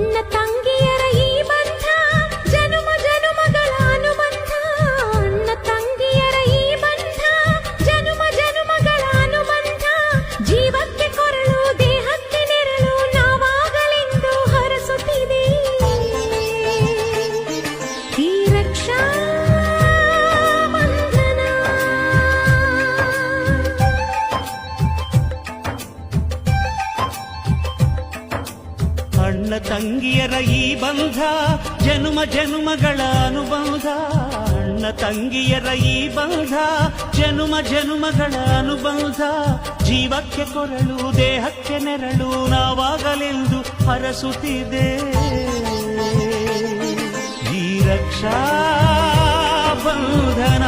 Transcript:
ಅಣ್ಣ ತಂಗಿಯರ ಈ ಬಂಧ ಜನುಮ ಜನುಮಗಳ ಅನುಬಂಧ. ಅಣ್ಣ ತಂಗಿಯರ ಈ ಬಂಧ ಜನುಮ ಜನುಮಗಳ ಅನುಬಂಧ. ಜೀವಕ್ಕೆ ಕೊರಳು ದೇಹಕ್ಕೆ ನೆರಳು ನಾವಾಗಲೆಂದು ಹರಸುತ್ತಿದೆ ಈ ರಕ್ಷಾ ಬಂಧನ. ಅಣ್ಣ ತಂಗಿಯರ ಈ ಬಂಧ ಜನುಮ ಜನುಮಗಳ ಅನುಬಂಧ. ಅಣ್ಣ ತಂಗಿಯರ ಈ ಬಂಧ ಜನುಮ ಜನುಮಗಳ ಅನುಬಂಧ. ಜೀವಕ್ಕೆ ಕೊರಳು ದೇಹಕ್ಕೆ ನೆರಳು ನಾವಾಗಲೆಂದು ಹರಸುತ್ತಿದೆ ಈ ರಕ್ಷಾ ಬಂಧನ.